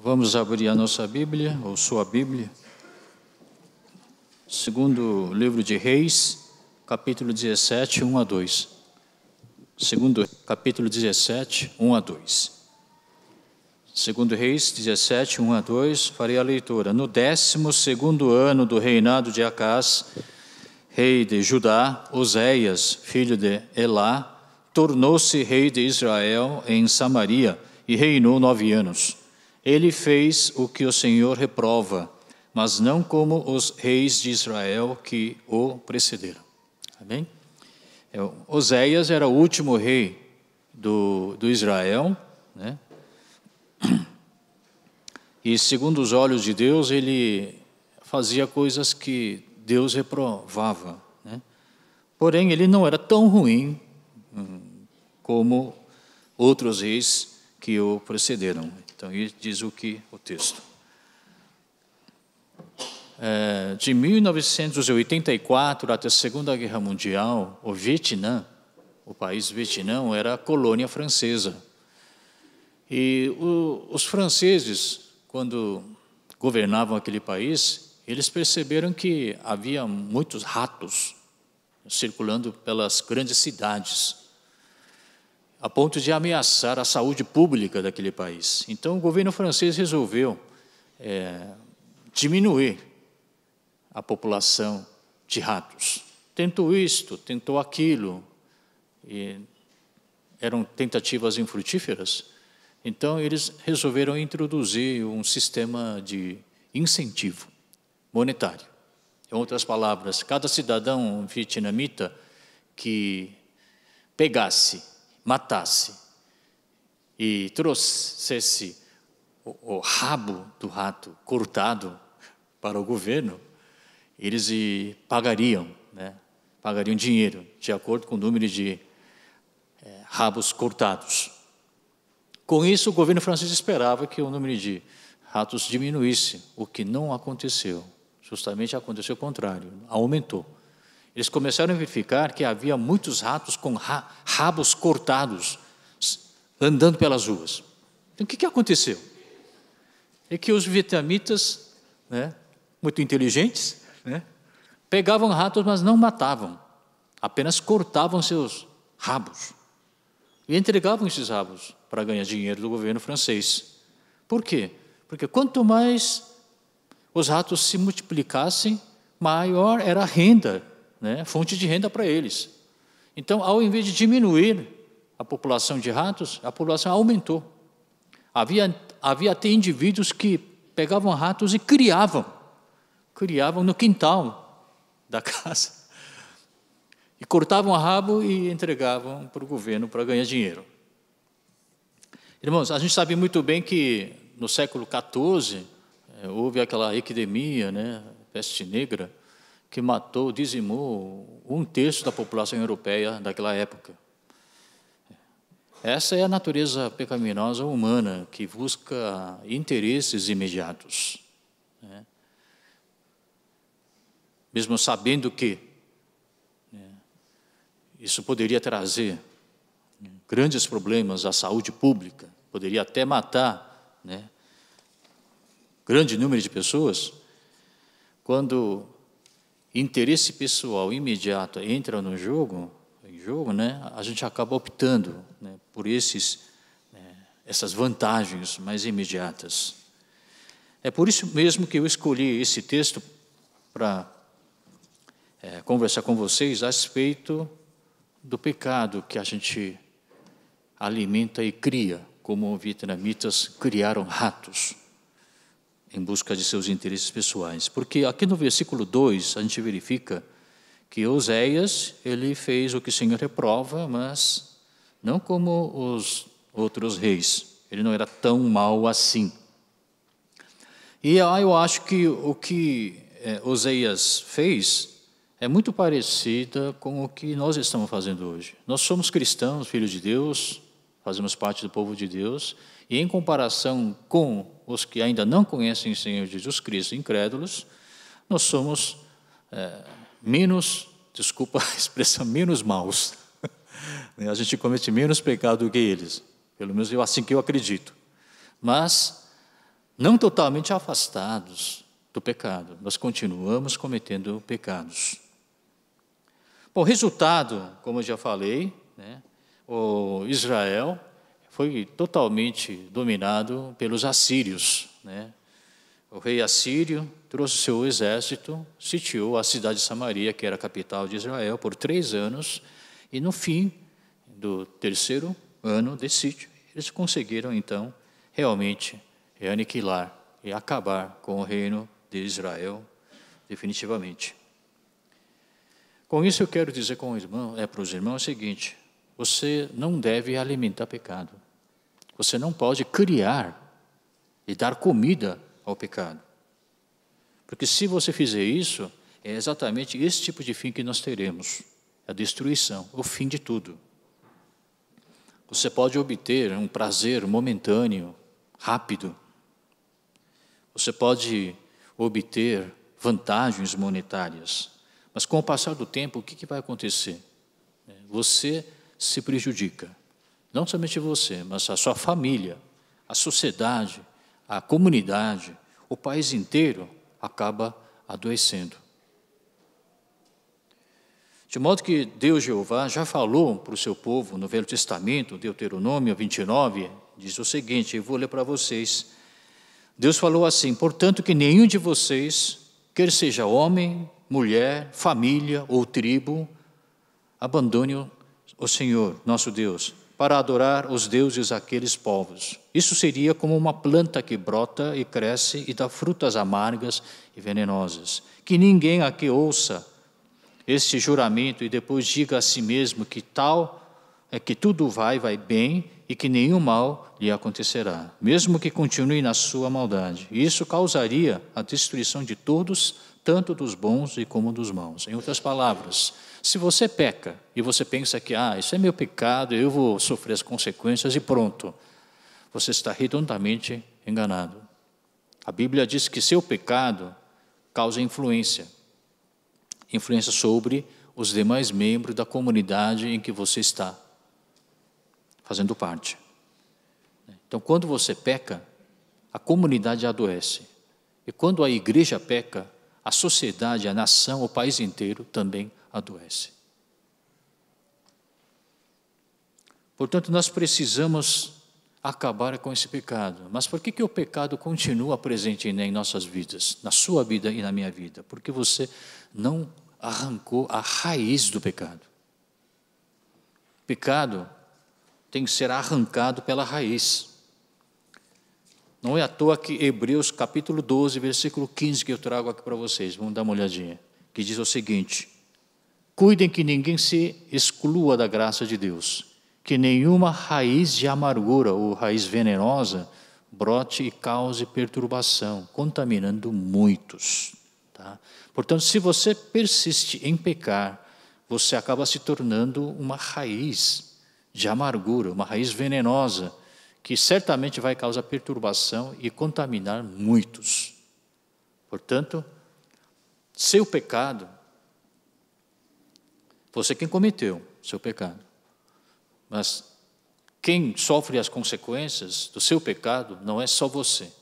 Vamos abrir a nossa Bíblia, ou sua Bíblia. Segundo livro de Reis, capítulo 17, 1 a 2. Segundo capítulo 17, 1 a 2. Segundo Reis 17, 1 a 2, farei a leitura. No 12º ano do reinado de Acás, rei de Judá, Oséias, filho de Elá, tornou-se rei de Israel em Samaria e reinou 9 anos. Ele fez o que o Senhor reprova, mas não como os reis de Israel que o precederam. Amém? Oséias era o último rei do Israel, né? E segundo os olhos de Deus, ele fazia coisas que Deus reprovava, né? Porém, ele não era tão ruim como outros reis que o precederam. Então, diz o texto. De 1984 até a Segunda Guerra Mundial, o Vietnã, o país Vietnã, era colônia francesa. E os franceses, quando governavam aquele país, eles perceberam que havia muitos ratos circulando pelas grandes cidades, a ponto de ameaçar a saúde pública daquele país. Então, o governo francês resolveu diminuir a população de ratos. Tentou isto, tentou aquilo, e eram tentativas infrutíferas. Então, eles resolveram introduzir um sistema de incentivo monetário. Em outras palavras, cada cidadão vietnamita que pegasse, matasse e trouxesse o rabo do rato cortado para o governo, eles pagariam, né? Pagariam dinheiro, de acordo com o número de rabos cortados. Com isso, o governo francês esperava que o número de ratos diminuísse, o que não aconteceu. Justamente aconteceu o contrário, aumentou. Eles começaram a verificar que havia muitos ratos com rabos cortados andando pelas ruas. Então, o que aconteceu? É que os vietnamitas, né, muito inteligentes, né, pegavam ratos, mas não matavam, apenas cortavam seus rabos e entregavam esses rabos para ganhar dinheiro do governo francês. Por quê? Porque quanto mais os ratos se multiplicassem, maior era a renda, né? Fonte de renda para eles. Então, ao invés de diminuir a população de ratos, a população aumentou. Havia até indivíduos que pegavam ratos e criavam no quintal da casa. E cortavam o rabo e entregavam para o governo para ganhar dinheiro. Irmãos, a gente sabe muito bem que no século XIV houve aquela epidemia, né, peste negra, que matou, dizimou 1/3 da população europeia daquela época. Essa é a natureza pecaminosa humana que busca interesses imediatos, né? Mesmo sabendo que isso poderia trazer grandes problemas à saúde pública, poderia até matar, né, grande número de pessoas. Quando interesse pessoal imediato entra no jogo, né, a gente acaba optando, né, por essas vantagens mais imediatas. É por isso mesmo que eu escolhi esse texto para conversar com vocês a respeito do pecado que a gente alimenta e cria, como os vietnamitas criaram ratos em busca de seus interesses pessoais. Porque aqui no versículo 2, a gente verifica que Oséias, ele fez o que o Senhor reprova, mas não como os outros reis. Ele não era tão mau assim. E eu acho que o que Oséias fez é muito parecida com o que nós estamos fazendo hoje. Nós somos cristãos, filhos de Deus, fazemos parte do povo de Deus, e em comparação com os que ainda não conhecem o Senhor Jesus Cristo, incrédulos, nós somos menos, desculpa a expressão, menos maus. A gente comete menos pecado do que eles, pelo menos assim que eu acredito. Mas não totalmente afastados do pecado, nós continuamos cometendo pecados. Bom, o resultado, como eu já falei, né, o Israel foi totalmente dominado pelos assírios, né? O rei assírio trouxe seu exército, sitiou a cidade de Samaria, que era a capital de Israel, por 3 anos, e no fim do 3º ano desse sítio, eles conseguiram, então, realmente aniquilar e acabar com o reino de Israel definitivamente. Com isso eu quero dizer para os irmãos o seguinte: você não deve alimentar pecado. Você não pode criar e dar comida ao pecado. Porque se você fizer isso, é exatamente esse tipo de fim que nós teremos. A destruição, o fim de tudo. Você pode obter um prazer momentâneo, rápido. Você pode obter vantagens monetárias. Mas com o passar do tempo, o que vai acontecer? Você se prejudica. Não somente você, mas a sua família, a sociedade, a comunidade, o país inteiro acaba adoecendo. De modo que Deus Jeová já falou para o seu povo no Velho Testamento, Deuteronômio 29, diz o seguinte, eu vou ler para vocês. Deus falou assim: portanto que nenhum de vocês, quer seja homem, mulher, família ou tribo, abandone o Senhor, nosso Deus, para adorar os deuses daqueles povos. Isso seria como uma planta que brota e cresce e dá frutas amargas e venenosas. Que ninguém aqui ouça este juramento e depois diga a si mesmo que tudo vai bem e que nenhum mal lhe acontecerá, mesmo que continue na sua maldade. Isso causaria a destruição de todos, tanto dos bons como dos maus. Em outras palavras, se você peca e você pensa que isso é meu pecado, eu vou sofrer as consequências e pronto, você está redondamente enganado. A Bíblia diz que seu pecado causa influência sobre os demais membros da comunidade em que você está fazendo parte. Então, quando você peca, a comunidade adoece. E quando a igreja peca, a sociedade, a nação, o país inteiro também adoece. Portanto, nós precisamos acabar com esse pecado. Mas por que o pecado continua presente em nossas vidas, na sua vida e na minha vida? Porque você não arrancou a raiz do pecado. Pecado tem que ser arrancado pela raiz. Não é à toa que Hebreus capítulo 12, versículo 15, que eu trago aqui para vocês, vamos dar uma olhadinha, que diz o seguinte: cuidem que ninguém se exclua da graça de Deus, que nenhuma raiz de amargura ou raiz venenosa brote e cause perturbação, contaminando muitos. Tá? Portanto, se você persiste em pecar, você acaba se tornando uma raiz de amargura, uma raiz venenosa, que certamente vai causar perturbação e contaminar muitos. Portanto, seu pecado, você quem cometeu seu pecado, mas quem sofre as consequências do seu pecado não é só você,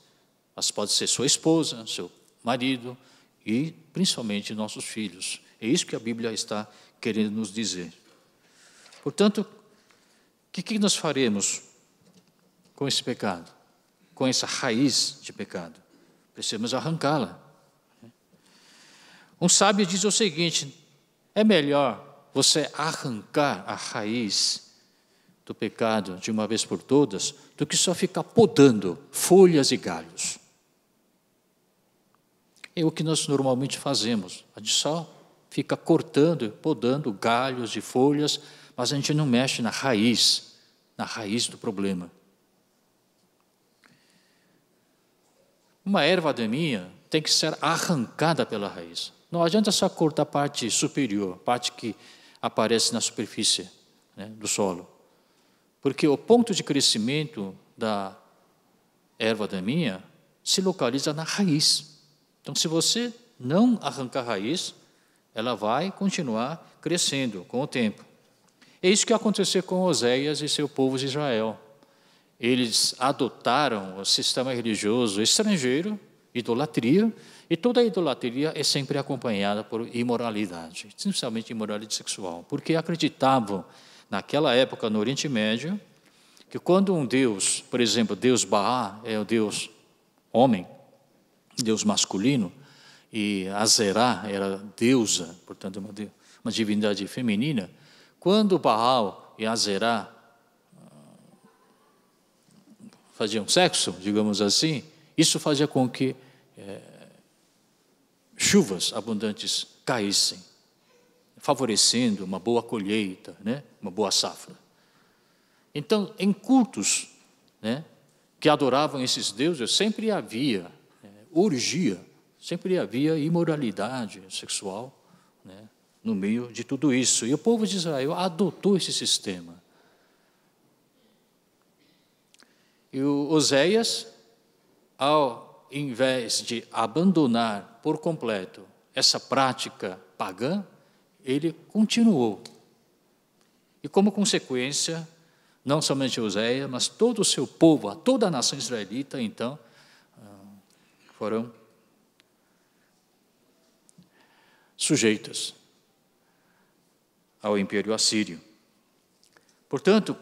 mas pode ser sua esposa, seu marido e principalmente nossos filhos. É isso que a Bíblia está querendo nos dizer. Portanto, o que nós faremos com esse pecado? Com essa raiz de pecado? Precisamos arrancá-la. Um sábio diz o seguinte: é melhor você arrancar a raiz do pecado de uma vez por todas, do que só ficar podando folhas e galhos. É o que nós normalmente fazemos. A gente só fica cortando, podando galhos e folhas, mas a gente não mexe na raiz do problema. Uma erva daninha tem que ser arrancada pela raiz. Não adianta só cortar a parte superior, parte que aparece na superfície, do solo. Porque o ponto de crescimento da erva daninha se localiza na raiz. Então, se você não arrancar a raiz, ela vai continuar crescendo com o tempo. É isso que aconteceu com Oséias e seu povo de Israel. eles adotaram o sistema religioso estrangeiro, idolatria, e toda idolatria é sempre acompanhada por imoralidade, principalmente imoralidade sexual, porque acreditavam, naquela época no Oriente Médio, que quando um Deus, por exemplo, Deus Baá é o Deus homem, Deus masculino, e Azerá era deusa, portanto uma divindade feminina, quando Baal e Azerá faziam sexo, digamos assim, isso fazia com que chuvas abundantes caíssem, favorecendo uma boa colheita, né? Uma boa safra. Então, em cultos, né, que adoravam esses deuses, sempre havia orgia, sempre havia imoralidade sexual, né, no meio de tudo isso. E o povo de Israel adotou esse sistema. E o Oséias, ao invés de abandonar por completo essa prática pagã, ele continuou. E como consequência, não somente Oséias, mas todo o seu povo, toda a nação israelita, então, foram sujeitas ao Império Assírio. Portanto,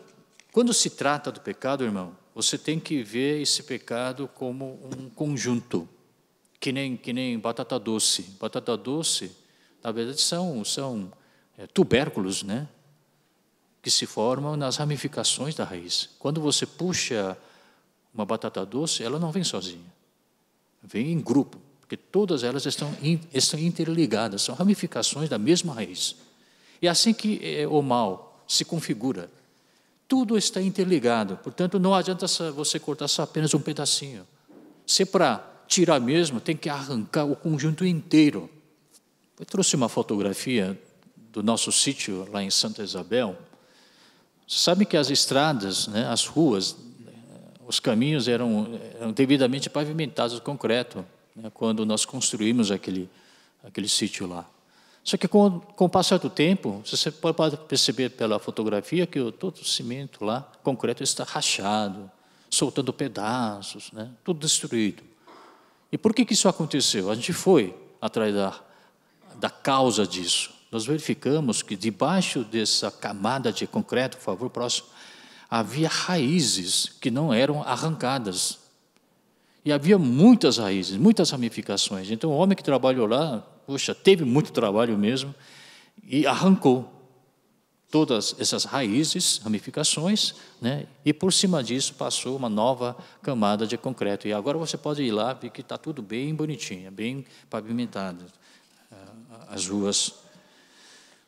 quando se trata do pecado, irmão, você tem que ver esse pecado como um conjunto, que nem batata doce. Batata doce, na verdade, são tubérculos, né, que se formam nas ramificações da raiz. Quando você puxa uma batata doce, ela não vem sozinha, vem em grupo, porque todas elas estão interligadas, são ramificações da mesma raiz. E assim que o mal se configura, tudo está interligado, portanto, não adianta você cortar só apenas um pedacinho. Se para tirar mesmo, tem que arrancar o conjunto inteiro. Eu trouxe uma fotografia do nosso sítio lá em Santa Isabel. Você sabe que as estradas, né, as ruas, os caminhos eram devidamente pavimentados de concreto, né, quando nós construímos aquele sítio lá. Só que com o passar do tempo, você pode perceber pela fotografia que todo o cimento lá, concreto, está rachado, soltando pedaços, né, tudo destruído. E por que isso aconteceu? A gente foi atrás da causa disso. Nós verificamos que debaixo dessa camada de concreto, por favor, próximo, havia raízes que não eram arrancadas. E havia muitas raízes, muitas ramificações. Então, o homem que trabalhou lá, puxa, teve muito trabalho mesmo, e arrancou todas essas raízes, ramificações, né? E por cima disso passou uma nova camada de concreto. E agora você pode ir lá ver que está tudo bem bonitinho, bem pavimentado, as ruas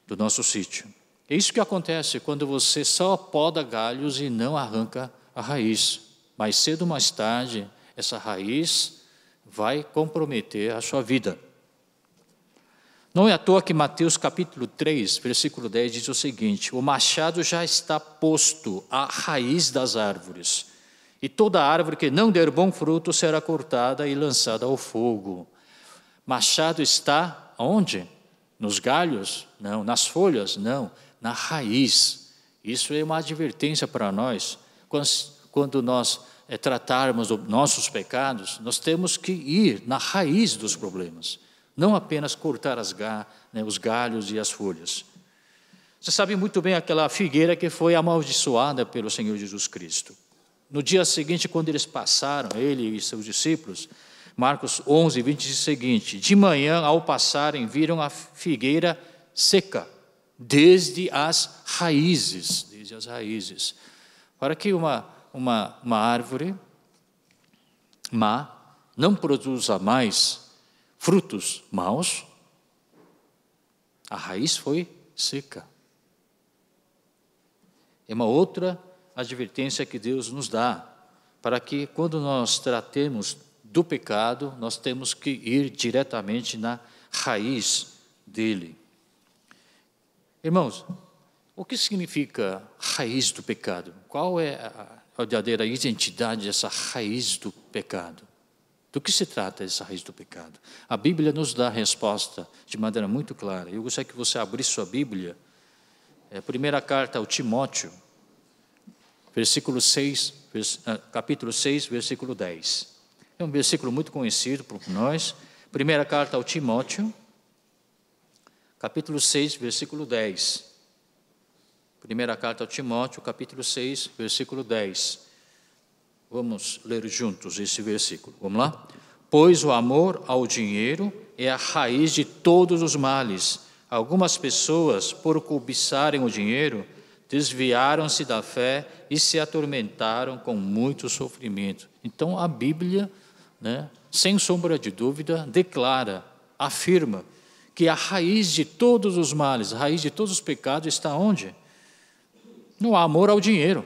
do nosso sítio. É isso que acontece quando você só poda galhos e não arranca a raiz. Mais cedo ou mais tarde, essa raiz vai comprometer a sua vida. Não é à toa que Mateus capítulo 3, versículo 10 diz o seguinte: o machado já está posto à raiz das árvores, e toda árvore que não der bom fruto será cortada e lançada ao fogo. Machado está onde? Nos galhos? Não. Nas folhas? Não. Na raiz. Isso é uma advertência para nós. Quando nós tratarmos os nossos pecados, nós temos que ir na raiz dos problemas, não apenas cortar os galhos e as folhas. Você sabe muito bem aquela figueira que foi amaldiçoada pelo Senhor Jesus Cristo. No dia seguinte, quando eles passaram, ele e seus discípulos, Marcos 11, 20 diz o seguinte: de manhã, ao passarem, viram a figueira seca, desde as raízes. Para que uma árvore má não produza mais frutos maus, a raiz foi seca. É uma outra advertência que Deus nos dá, para que quando nós tratemos do pecado, nós temos que ir diretamente na raiz dele. Irmãos, o que significa raiz do pecado? Qual é a verdadeira identidade dessa raiz do pecado? Do que se trata essa raiz do pecado? A Bíblia nos dá a resposta de maneira muito clara. Eu gostaria que você abrisse sua Bíblia, primeira carta ao Timóteo, capítulo 6, versículo 10. É um versículo muito conhecido por nós. Primeira carta ao Timóteo, capítulo 6, versículo 10. Primeira carta ao Timóteo, capítulo 6, versículo 10. Vamos ler juntos esse versículo. Vamos lá? Pois o amor ao dinheiro é a raiz de todos os males. Algumas pessoas, por cobiçarem o dinheiro, desviaram-se da fé e se atormentaram com muito sofrimento. Então a Bíblia, sem sombra de dúvida, declara, afirma que a raiz de todos os males, a raiz de todos os pecados está onde? No amor ao dinheiro.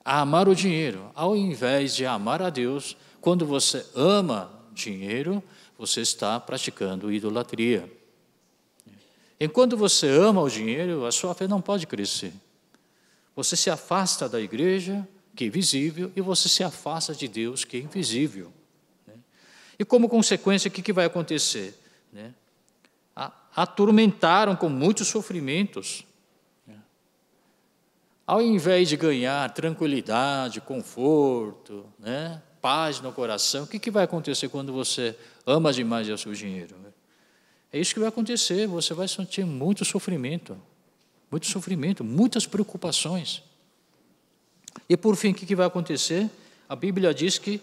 A amar o dinheiro, ao invés de amar a Deus, quando você ama dinheiro, você está praticando idolatria. Enquanto você ama o dinheiro, a sua fé não pode crescer. Você se afasta da igreja, que é visível, e você se afasta de Deus, que é invisível. E como consequência, o que vai acontecer? Atormentaram com muitos sofrimentos. Ao invés de ganhar tranquilidade, conforto, paz no coração, o que vai acontecer quando você ama demais o seu dinheiro? É isso que vai acontecer, você vai sentir muito sofrimento, muitas preocupações. E por fim, o que vai acontecer? A Bíblia diz que,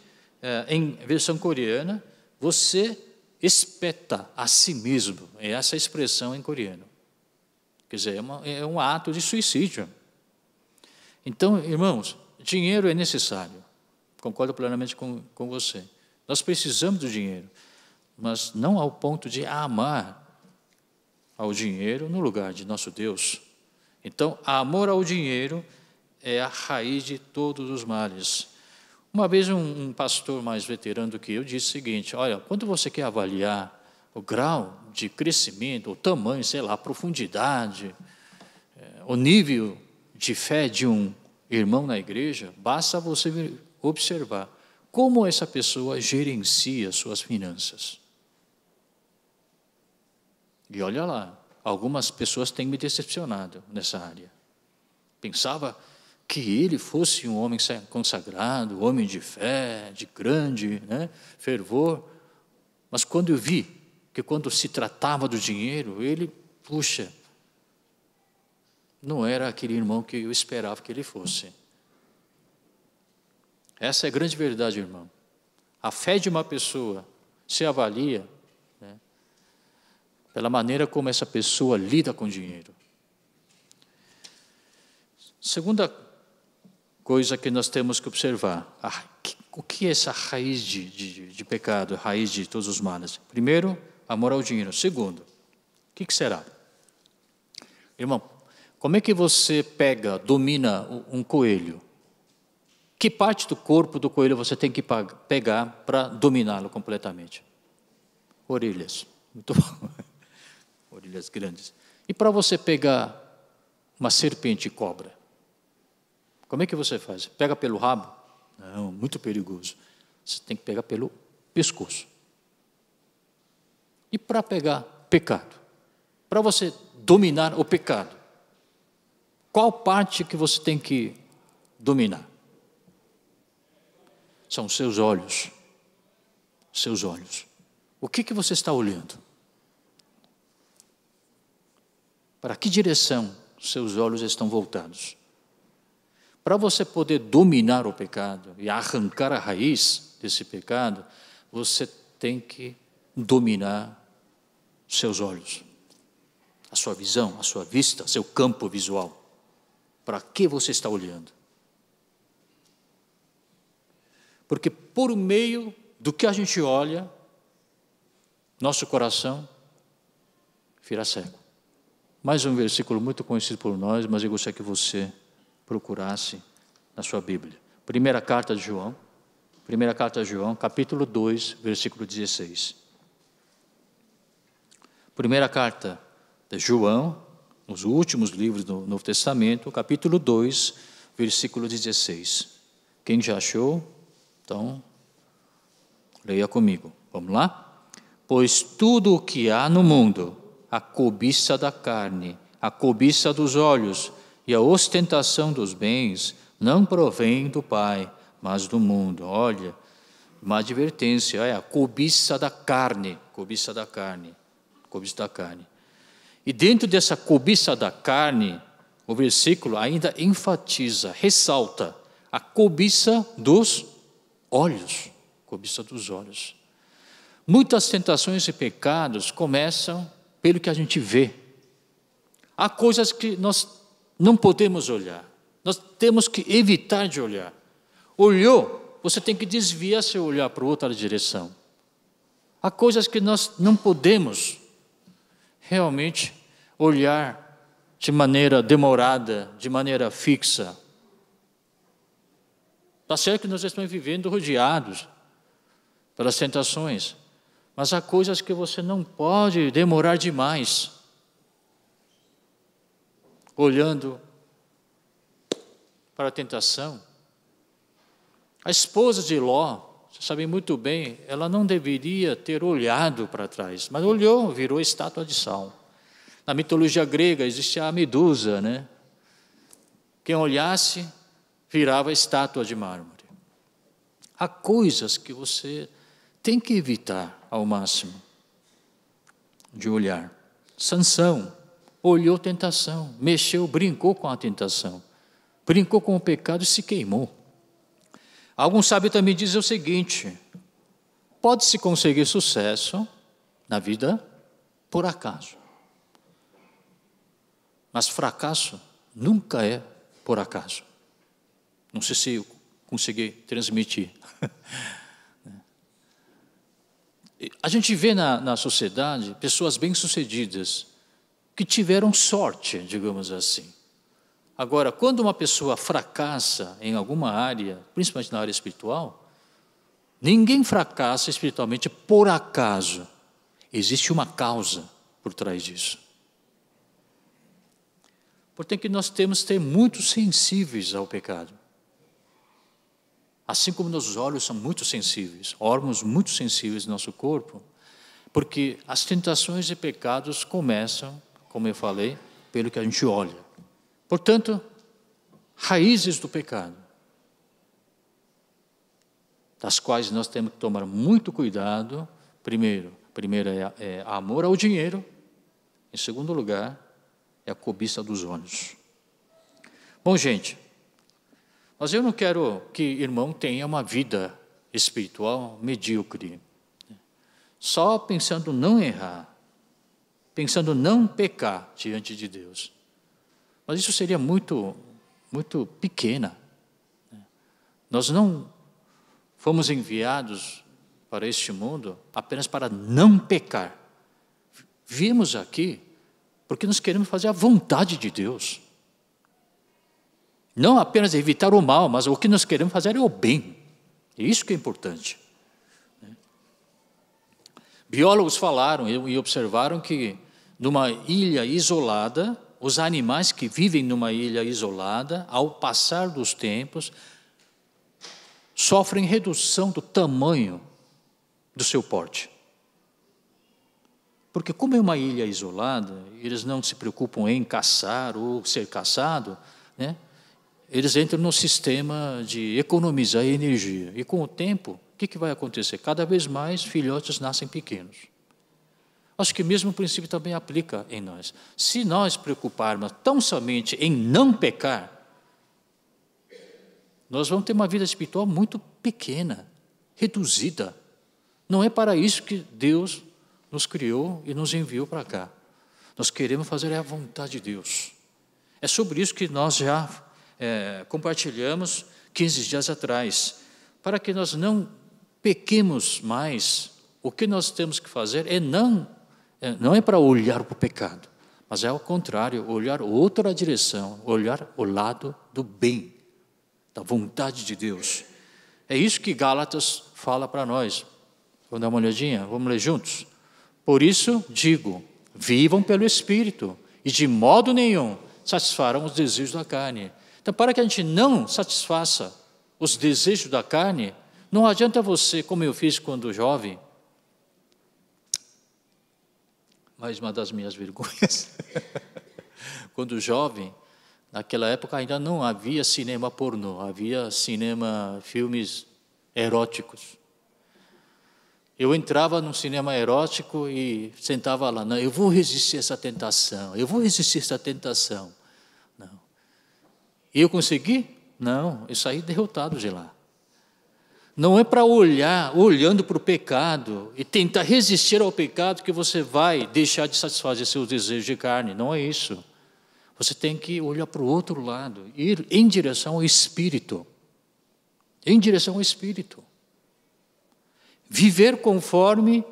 em versão coreana, você espeta a si mesmo, é essa expressão em coreano. Quer dizer, é um ato de suicídio. Então, irmãos, dinheiro é necessário, concordo plenamente com você. Nós precisamos do dinheiro, mas não ao ponto de amar ao dinheiro no lugar de nosso Deus. Então, amor ao dinheiro é a raiz de todos os males. Uma vez um pastor mais veterano do que eu disse o seguinte: olha, quando você quer avaliar o grau de crescimento, o tamanho, sei lá, a profundidade, o nível de fé de um irmão na igreja, basta você observar como essa pessoa gerencia suas finanças. E olha lá, algumas pessoas têm me decepcionado nessa área. Pensava que ele fosse um homem consagrado, homem de fé, de grande fervor, mas quando eu vi que quando se tratava do dinheiro, ele, não era aquele irmão que eu esperava que ele fosse. Essa é a grande verdade, irmão. A fé de uma pessoa se avalia pela maneira como essa pessoa lida com o dinheiro. Segunda coisa que nós temos que observar, o que é essa raiz de pecado, a raiz de todos os males? Primeiro, amor ao dinheiro. Segundo, o que será? Irmão, como é que você domina um coelho? Que parte do corpo do coelho você tem que pegar para dominá-lo completamente? Orelhas. Muito bom. Orelhas grandes. E para você pegar uma serpente e cobra? Como é que você faz? Pega pelo rabo? Não, muito perigoso. Você tem que pegar pelo pescoço. E para pegar pecado? Para você dominar o pecado, qual parte que você tem que dominar? São os seus olhos. Seus olhos. O que você está olhando? Para que direção seus olhos estão voltados? Para você poder dominar o pecado e arrancar a raiz desse pecado, você tem que dominar seus olhos, a sua visão, a sua vista, seu campo visual. Para que você está olhando? Porque por meio do que a gente olha, nosso coração vira cego. Mais um versículo muito conhecido por nós, mas eu gostaria que você procurasse na sua Bíblia. Primeira carta de João, capítulo 2, versículo 16. Primeira carta de João, nos últimos livros do Novo Testamento, capítulo 2, versículo 16. Quem já achou? Então, leia comigo. Vamos lá? Pois tudo o que há no mundo, a cobiça da carne, a cobiça dos olhos e a ostentação dos bens, não provém do Pai, mas do mundo. Olha, uma advertência, é a cobiça da carne, cobiça da carne, cobiça da carne. E dentro dessa cobiça da carne, o versículo ainda enfatiza, ressalta a cobiça dos olhos, cobiça dos olhos. Muitas tentações e pecados começam pelo que a gente vê. Há coisas que nós não podemos olhar, nós temos que evitar de olhar. Olhou, você tem que desviar seu olhar para outra direção. Há coisas que nós não podemos realmente olhar de maneira demorada, de maneira fixa. Está certo que nós estamos vivendo rodeados pelas tentações, mas há coisas que você não pode demorar demais olhando para a tentação. A esposa de Ló, vocês sabem muito bem, ela não deveria ter olhado para trás, mas olhou, virou estátua de sal. Na mitologia grega existia a Medusa, né? Quem olhasse virava estátua de mármore. Há coisas que você tem que evitar ao máximo de olhar. Sansão olhou tentação, mexeu, brincou com a tentação, brincou com o pecado e se queimou. Alguns sábios também dizem o seguinte: pode-se conseguir sucesso na vida por acaso, mas fracasso nunca é por acaso. Não sei se eu consegui transmitir. A gente vê na sociedade pessoas bem-sucedidas que tiveram sorte, digamos assim. Agora, quando uma pessoa fracassa em alguma área, principalmente na área espiritual, ninguém fracassa espiritualmente por acaso. Existe uma causa por trás disso. Portanto, nós temos que ser muito sensíveis ao pecado. Assim como nossos olhos são muito sensíveis, órgãos muito sensíveis do nosso corpo, porque as tentações e pecados começam, como eu falei, pelo que a gente olha. Portanto, raízes do pecado, das quais nós temos que tomar muito cuidado. Primeiro é amor ao dinheiro. Em segundo lugar, é a cobiça dos olhos. Bom, gente, mas eu não quero que irmão tenha uma vida espiritual medíocre, só pensando não errar, pensando não pecar diante de Deus. Mas isso seria muito pequena. Nós não fomos enviados para este mundo apenas para não pecar. Viemos aqui porque nós queremos fazer a vontade de Deus. Não apenas evitar o mal, mas o que nós queremos fazer é o bem. É isso que é importante. Biólogos falaram e observaram que numa ilha isolada, os animais que vivem numa ilha isolada, ao passar dos tempos, sofrem redução do tamanho do seu porte. Porque como é uma ilha isolada, eles não se preocupam em caçar ou ser caçado, né? Eles entram no sistema de economizar energia. E com o tempo, o que vai acontecer? Cada vez mais filhotes nascem pequenos. Acho que o mesmo princípio também aplica em nós. Se nós preocuparmos tão somente em não pecar, nós vamos ter uma vida espiritual muito pequena, reduzida. Não é para isso que Deus nos criou e nos enviou para cá. Nós queremos fazer a vontade de Deus. É sobre isso que nós já compartilhamos 15 dias atrás. Para que nós não pequemos mais, o que nós temos que fazer não é para olhar para o pecado, mas é ao contrário, olhar outra direção, olhar o lado do bem, da vontade de Deus. É isso que Gálatas fala para nós. Vamos dar uma olhadinha? Vamos ler juntos? Por isso digo, vivam pelo Espírito, e de modo nenhum satisfarão os desejos da carne. Então, para que a gente não satisfaça os desejos da carne, não adianta você, como eu fiz quando jovem, mais uma das minhas vergonhas, quando jovem, Naquela época ainda não havia cinema pornô, havia filmes eróticos. Eu entrava num cinema erótico e sentava lá, não, eu vou resistir essa tentação, eu vou resistir essa tentação. Não. E eu consegui? Não, eu saí derrotado de lá. Não é para olhando para o pecado e tentar resistir ao pecado que você vai deixar de satisfazer seus desejos de carne, não é isso. Você tem que olhar para o outro lado, ir em direção ao Espírito. Em direção ao Espírito. Viver conforme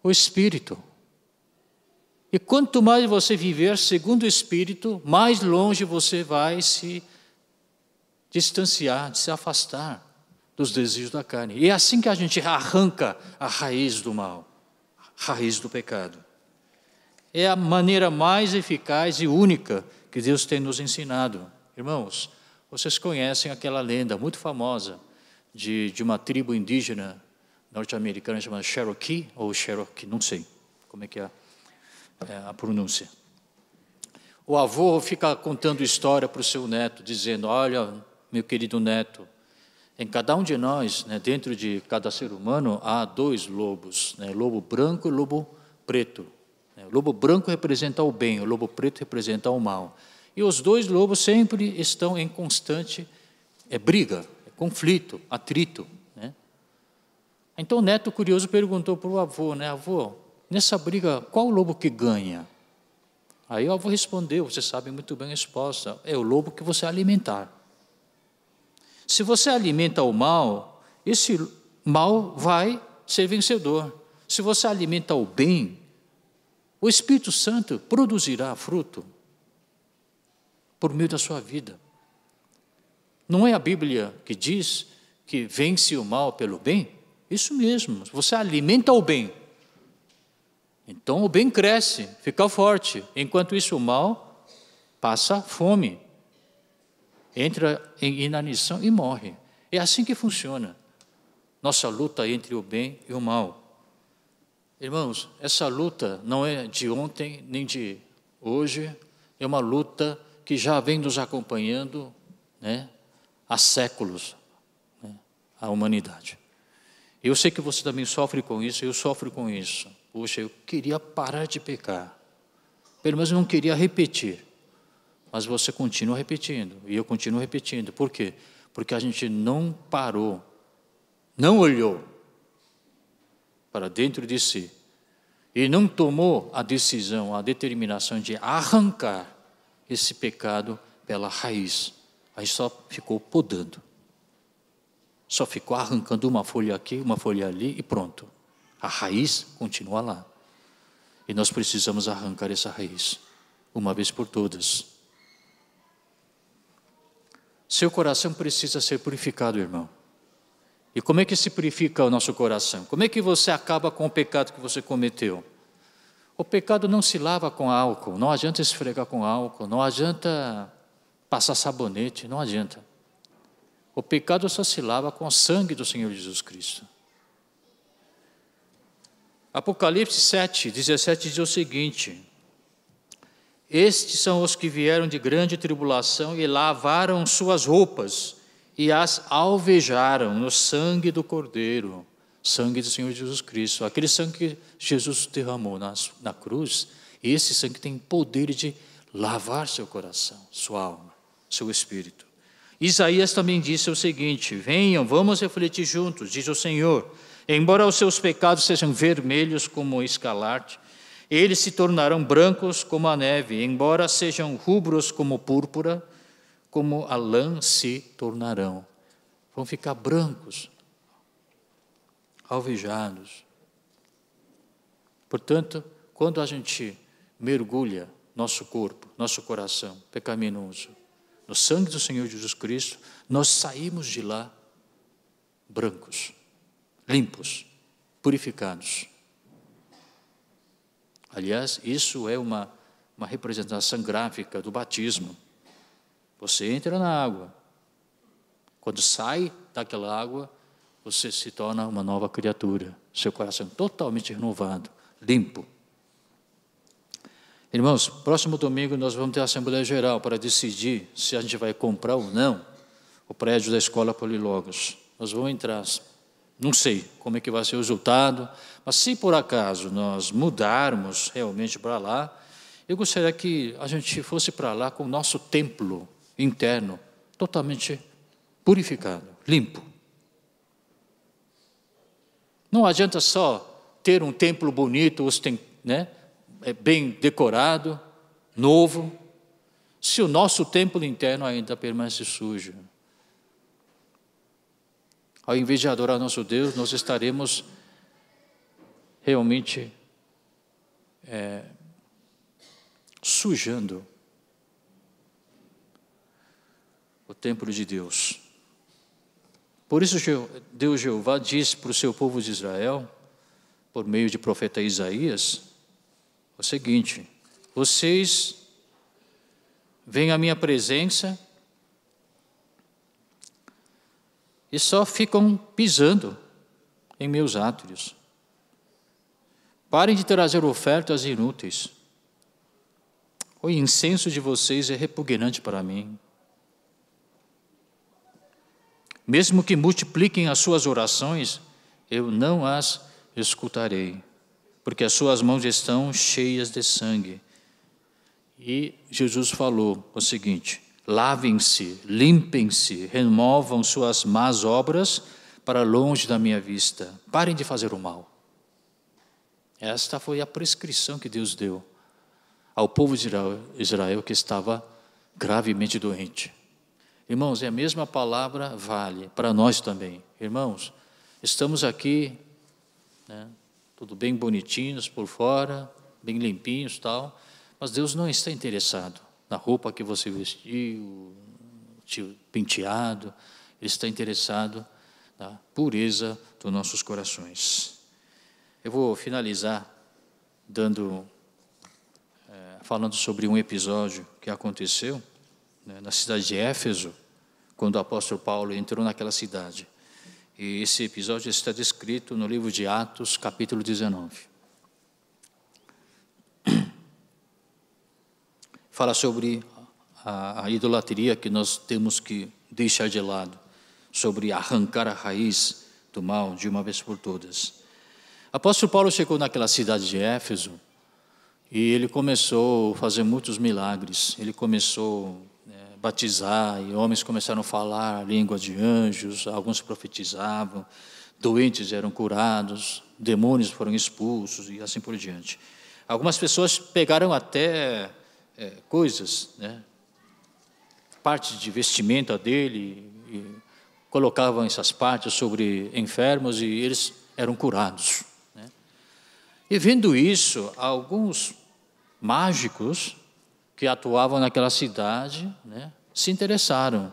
o Espírito. E quanto mais você viver segundo o Espírito, mais longe você vai se distanciar, se afastar dos desejos da carne. E é assim que a gente arranca a raiz do mal, a raiz do pecado. É a maneira mais eficaz e única que Deus tem nos ensinado. Irmãos, vocês conhecem aquela lenda muito famosa de uma tribo indígena norte-americana chamada Cherokee, ou Cherokee, não sei como é que é a pronúncia. O avô fica contando história para o seu neto, dizendo, olha, meu querido neto, em cada um de nós, né, dentro de cada ser humano, há 2 lobos, né, lobo branco e lobo preto. O lobo branco representa o bem, o lobo preto representa o mal. E os 2 lobos sempre estão em constante briga, conflito, atrito. Né? Então o neto curioso perguntou para o avô, né, avô, nessa briga, qual o lobo que ganha? Aí o avô respondeu, você sabe muito bem a resposta, é o lobo que você alimentar. Se você alimenta o mal, esse mal vai ser vencedor. Se você alimenta o bem, o Espírito Santo produzirá fruto por meio da sua vida. Não é a Bíblia que diz que vence o mal pelo bem? Isso mesmo, você alimenta o bem. Então o bem cresce, fica forte. Enquanto isso o mal passa fome, entra em inanição e morre. É assim que funciona. Nossa luta entre o bem e o mal. Irmãos, essa luta não é de ontem nem de hoje, é uma luta que já vem nos acompanhando, né, há séculos, né, a humanidade. Eu sei que você também sofre com isso, eu sofro com isso. Poxa, eu queria parar de pecar, pelo menos não queria repetir, mas você continua repetindo, e eu continuo repetindo. Por quê? Porque a gente não parou, não olhou para dentro de si, e não tomou a decisão, a determinação de arrancar esse pecado pela raiz. Aí só ficou podando, só ficou arrancando uma folha aqui, uma folha ali e pronto. A raiz continua lá. E nós precisamos arrancar essa raiz, uma vez por todas. Seu coração precisa ser purificado, irmão. E como é que se purifica o nosso coração? Como é que você acaba com o pecado que você cometeu? O pecado não se lava com álcool, não adianta esfregar com álcool, não adianta passar sabonete, não adianta. O pecado só se lava com o sangue do Senhor Jesus Cristo. Apocalipse 7:17 diz o seguinte: estes são os que vieram de grande tribulação e lavaram suas roupas e as alvejaram no sangue do Cordeiro, sangue do Senhor Jesus Cristo. Aquele sangue que Jesus derramou na cruz, esse sangue tem poder de lavar seu coração, sua alma, seu espírito. Isaías também disse o seguinte: venham, vamos refletir juntos, diz o Senhor. Embora os seus pecados sejam vermelhos como o escarlate, eles se tornarão brancos como a neve. Embora sejam rubros como púrpura, como a lã se tornarão. Vão ficar brancos, alvejados. Portanto, quando a gente mergulha nosso corpo, nosso coração pecaminoso no sangue do Senhor Jesus Cristo, nós saímos de lá brancos, limpos, purificados. Aliás, isso é uma representação gráfica do batismo. Você entra na água, quando sai daquela água, você se torna uma nova criatura, seu coração totalmente renovado, limpo. Irmãos, próximo domingo nós vamos ter a Assembleia Geral para decidir se a gente vai comprar ou não o prédio da Escola Polilogos. Nós vamos entrar, não sei como é que vai ser o resultado, mas se por acaso nós mudarmos realmente para lá, eu gostaria que a gente fosse para lá com o nosso templo interno totalmente purificado, limpo. Não adianta só ter um templo bonito, né, bem decorado, novo, se o nosso templo interno ainda permanece sujo. Ao invés de adorar nosso Deus, nós estaremos realmente sujando o templo de Deus. Por isso Deus Jeová diz para o seu povo de Israel, por meio de profeta Isaías, o seguinte: vocês vêm à minha presença e só ficam pisando em meus átrios. Parem de trazer ofertas inúteis. O incenso de vocês é repugnante para mim. Mesmo que multipliquem as suas orações, eu não as escutarei, porque as suas mãos estão cheias de sangue. E Jesus falou o seguinte: lavem-se, limpem-se, removam suas más obras para longe da minha vista. Parem de fazer o mal. Esta foi a prescrição que Deus deu ao povo de Israel que estava gravemente doente. Irmãos, a mesma palavra vale para nós também. Irmãos, estamos aqui, né, tudo bem bonitinhos por fora, bem limpinhos e tal, mas Deus não está interessado na roupa que você vestiu, penteado. Ele está interessado na pureza dos nossos corações. Eu vou finalizar falando sobre um episódio que aconteceu, né, na cidade de Éfeso, quando o apóstolo Paulo entrou naquela cidade. E esse episódio está descrito no livro de Atos, capítulo 19. Fala sobre a idolatria que nós temos que deixar de lado, sobre arrancar a raiz do mal de uma vez por todas. O apóstolo Paulo chegou naquela cidade de Éfeso e ele começou a fazer muitos milagres. Ele começou a batizar, e homens começaram a falar a língua de anjos, alguns profetizavam, doentes eram curados, demônios foram expulsos e assim por diante. Algumas pessoas pegaram até coisas, né, partes de vestimenta dele, e colocavam essas partes sobre enfermos e eles eram curados, né? E vendo isso, alguns mágicos que atuavam naquela cidade, né, se interessaram.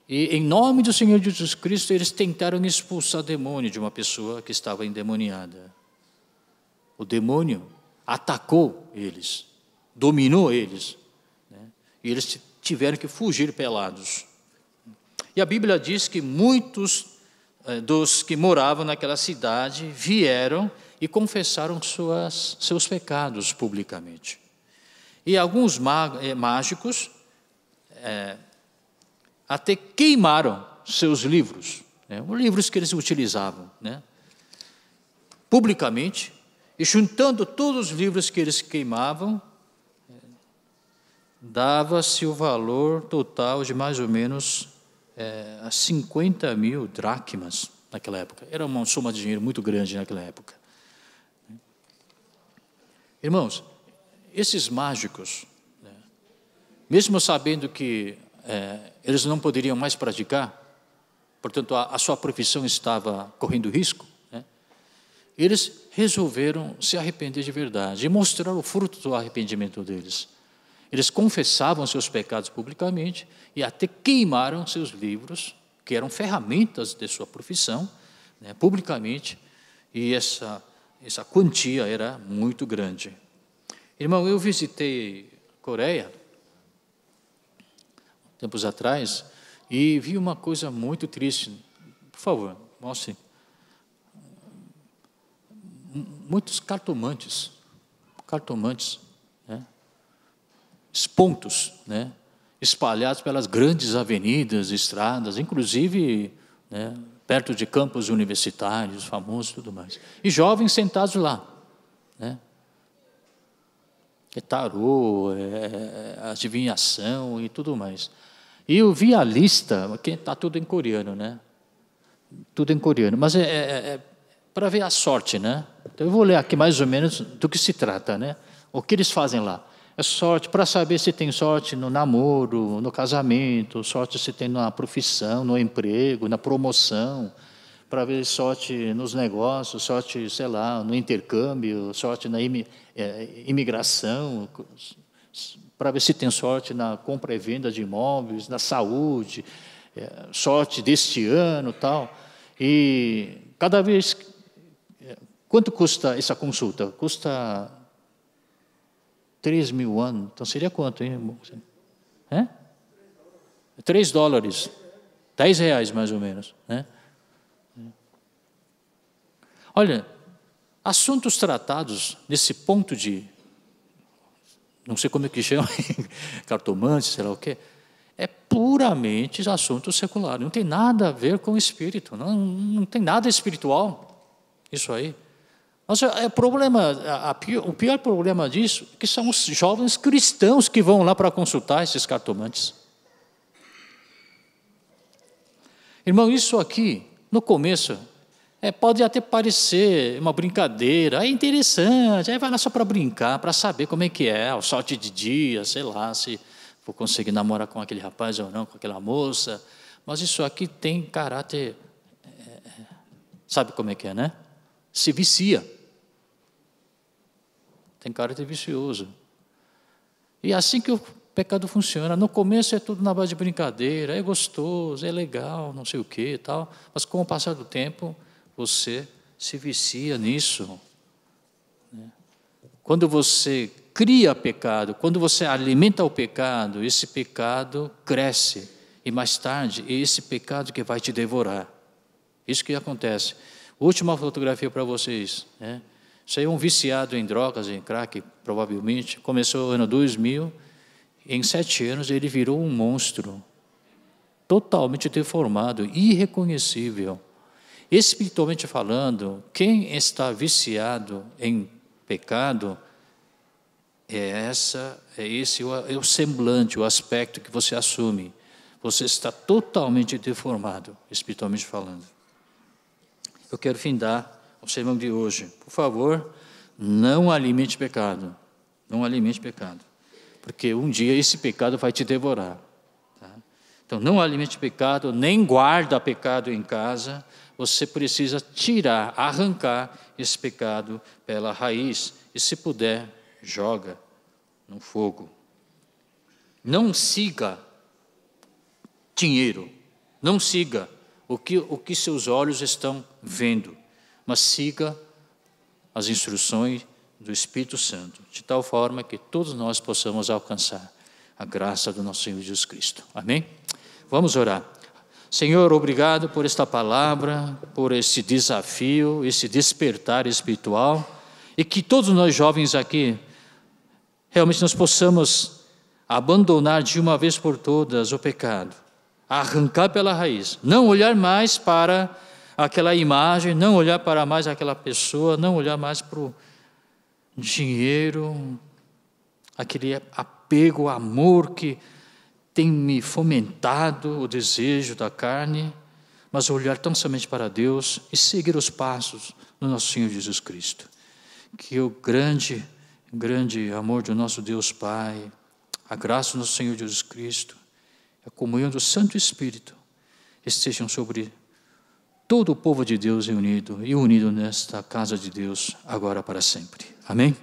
E em nome do Senhor Jesus Cristo, eles tentaram expulsar o demônio de uma pessoa que estava endemoniada. O demônio atacou eles, dominou eles, né, e eles tiveram que fugir pelados. E a Bíblia diz que muitos dos que moravam naquela cidade vieram e confessaram seus pecados publicamente. E alguns mágicos até queimaram seus livros, né, os livros que eles utilizavam, né, publicamente, e juntando todos os livros que eles queimavam, dava-se o valor total de mais ou menos 50 mil dracmas naquela época. Era uma soma de dinheiro muito grande naquela época. Irmãos, esses mágicos, né, mesmo sabendo que eles não poderiam mais praticar, portanto a sua profissão estava correndo risco, né, eles resolveram se arrepender de verdade e mostrar o fruto do arrependimento deles. Eles confessavam seus pecados publicamente e até queimaram seus livros, que eram ferramentas de sua profissão, né, publicamente, e essa quantia era muito grande. Irmão, eu visitei Coreia, tempos atrás, e vi uma coisa muito triste. Por favor, mostre. Muitos cartomantes, né? pontos, né, espalhados pelas grandes avenidas, estradas, inclusive, né, perto de campos universitários, famosos e tudo mais. E jovens sentados lá, né? É tarô, adivinhação e tudo mais. E eu vi a lista, que está tudo em coreano, né? Tudo em coreano, mas para ver a sorte, né? Então eu vou ler aqui mais ou menos do que se trata, né? O que eles fazem lá? É sorte para saber se tem sorte no namoro, no casamento, sorte se tem na profissão, no emprego, na promoção, para ver sorte nos negócios, sorte, sei lá, no intercâmbio, sorte na imigração, para ver se tem sorte na compra e venda de imóveis, na saúde, sorte deste ano, tal. E cada vez, quanto custa essa consulta? Custa 3 mil anos, então seria quanto, hein? É? $3, R$10 mais ou menos, né? Olha, assuntos tratados nesse ponto de, não sei como é que chama, cartomante, sei lá o quê, é puramente assunto secular, não tem nada a ver com o espírito, não tem nada espiritual, isso aí. Mas o pior problema disso é que são os jovens cristãos que vão lá para consultar esses cartomantes. Irmão, isso aqui, no começo, pode até parecer uma brincadeira, é interessante, aí vai lá só para brincar, para saber como é que é, o sorte de dia, sei lá, se vou conseguir namorar com aquele rapaz ou não, com aquela moça, mas isso aqui tem caráter, sabe como é que é, né? Se vicia. Tem caráter vicioso. E é assim que o pecado funciona. No começo é tudo na base de brincadeira, é gostoso, é legal, não sei o que e tal, mas com o passar do tempo, você se vicia nisso. Quando você cria pecado, quando você alimenta o pecado, esse pecado cresce, e mais tarde é esse pecado que vai te devorar. Isso que acontece. Última fotografia para vocês, né? Isso aí é um viciado em drogas, em crack, provavelmente. Começou no ano 2000, em 7 anos ele virou um monstro, totalmente deformado, irreconhecível. Espiritualmente falando, quem está viciado em pecado, esse é o semblante, o aspecto que você assume. Você está totalmente deformado, espiritualmente falando. Eu quero findar o sermão de hoje. Por favor, não alimente pecado. Não alimente pecado. Porque um dia esse pecado vai te devorar. Tá? Então, não alimente pecado, nem guarda pecado em casa. Você precisa tirar, arrancar esse pecado pela raiz. E se puder, joga no fogo. Não siga dinheiro. Não siga o que seus olhos estão vendo. Mas siga as instruções do Espírito Santo, de tal forma que todos nós possamos alcançar a graça do nosso Senhor Jesus Cristo. Amém? Vamos orar. Senhor, obrigado por esta palavra, por esse desafio, esse despertar espiritual, e que todos nós jovens aqui, realmente nós possamos abandonar de uma vez por todas o pecado, arrancar pela raiz, não olhar mais para aquela imagem, não olhar para mais aquela pessoa, não olhar mais para o dinheiro, aquele apego, amor que tem me fomentado o desejo da carne, mas olhar tão somente para Deus e seguir os passos do nosso Senhor Jesus Cristo. Que o grande amor do nosso Deus Pai, a graça do nosso Senhor Jesus Cristo, a comunhão do Santo Espírito estejam sobre todo o povo de Deus unido nesta casa de Deus, agora para sempre. Amém?